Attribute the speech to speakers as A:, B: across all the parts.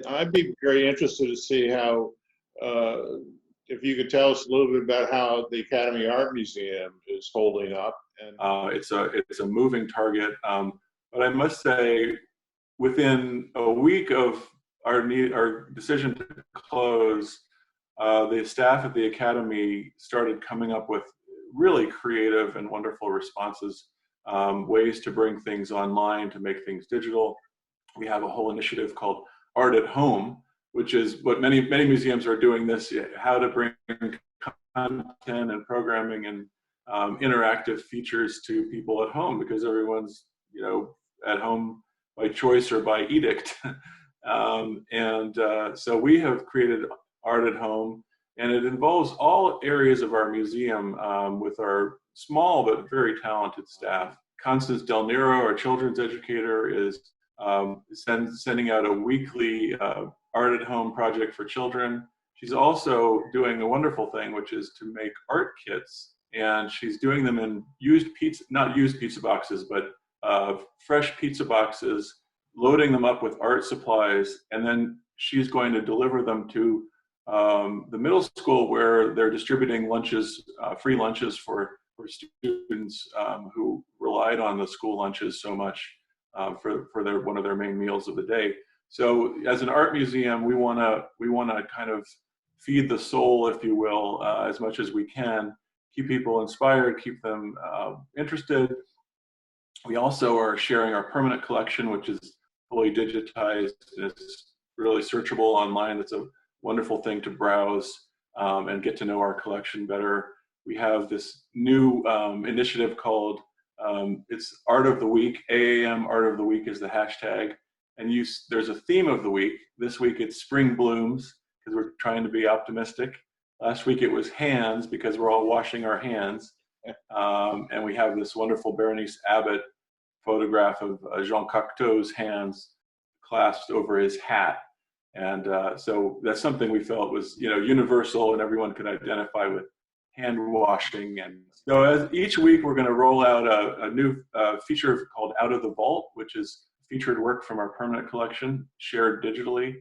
A: I'd be very interested to see how, uh, if you could tell us a little bit about how the Academy Art Museum is holding up. And
B: it's a moving target, but I must say, within a week of our decision to close, the staff at the Academy started coming up with really creative and wonderful responses, ways to bring things online, to make things digital. We have a whole initiative called Art at Home, which is what many museums are doing this, how to bring content and programming and interactive features to people at home, because everyone's, at home by choice or by edict. So we have created Art at Home, and it involves all areas of our museum with our small but very talented staff. Constance Del Nero, our children's educator, is sending out a weekly Art at Home project for children. She's also doing a wonderful thing, which is to make art kits, and she's doing them in not used pizza boxes, but fresh pizza boxes, loading them up with art supplies, and then she's going to deliver them to the middle school, where they're distributing lunches, free lunches for students who relied on the school lunches so much for one of their main meals of the day. So as an art museum, we want to kind of feed the soul, if you will, as much as we can, keep people inspired, keep them interested. We also are sharing our permanent collection, which is fully digitized and it's really searchable online. It's a wonderful thing to browse and get to know our collection better. We have this new initiative called it's Art of the Week. AAM Art of the Week is the hashtag. And there's a theme of the week. This week it's spring blooms, because we're trying to be optimistic. Last week it was hands, because we're all washing our hands. And we have this wonderful Berenice Abbott photograph of Jean Cocteau's hands clasped over his hat. And so that's something we felt was, universal, and everyone could identify with hand washing. And so as each week we're going to roll out a new feature called Out of the Vault, which is featured work from our permanent collection shared digitally.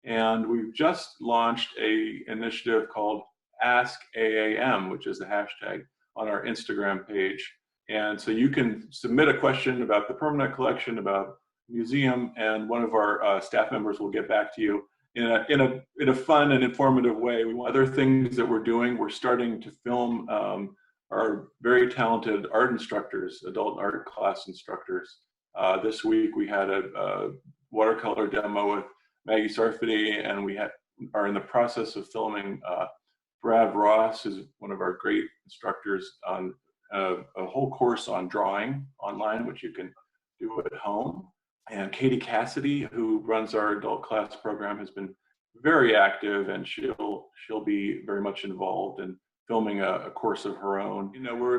B: And we've just launched an initiative called Ask AAM, which is the hashtag on our Instagram page. And so you can submit a question about the permanent collection, about museum, and one of our staff members will get back to you in a fun and informative way. We want other things that we're doing. We're starting to film our very talented art instructors, adult art class instructors. This week we had a watercolor demo with Maggie Sarfati, and we are in the process of filming Brad Ross, who's one of our great instructors, on a whole course on drawing online, which you can do at home. And Katie Cassidy, who runs our adult class program, has been very active, and she'll be very much involved in filming a course of her own.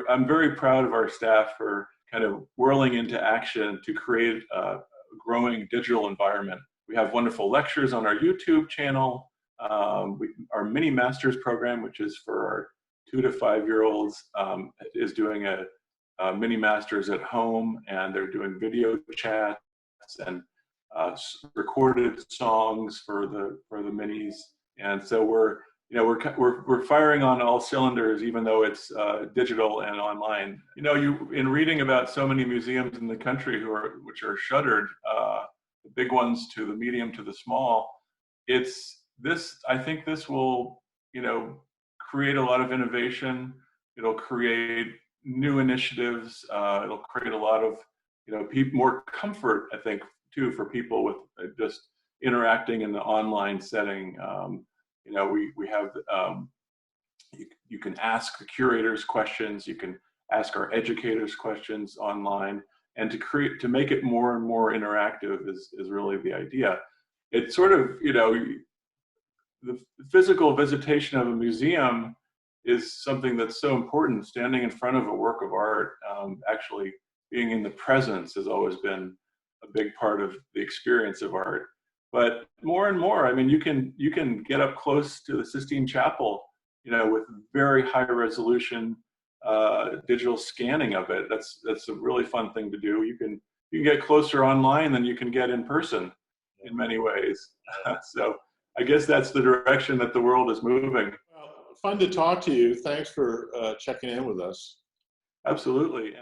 B: I'm very proud of our staff for kind of whirling into action to create a growing digital environment. We have wonderful lectures on our YouTube channel. Our mini masters program, which is for our 2 to 5 year olds, is doing a mini masters at home, and they're doing video chats and recorded songs for the minis. And so we're firing on all cylinders, even though it's digital and online. In reading about so many museums in the country which are shuttered, the big ones to the medium to the small, I think this will create a lot of innovation. It'll create new initiatives. It'll create a lot of more comfort, I think, too, for people with just interacting in the online setting. We have you can ask the curators questions, you can ask our educators questions online, and to make it more and more interactive is really the idea. It's sort of, the physical visitation of a museum is something that's so important. Standing in front of a work of art, actually being in the presence, has always been a big part of the experience of art. But more and more, I mean, you can get up close to the Sistine Chapel, with very high resolution digital scanning of it. That's a really fun thing to do. You can get closer online than you can get in person. in many ways. So I guess that's the direction that the world is moving.
A: Well, fun to talk to you. Thanks for checking in with us.
B: Absolutely.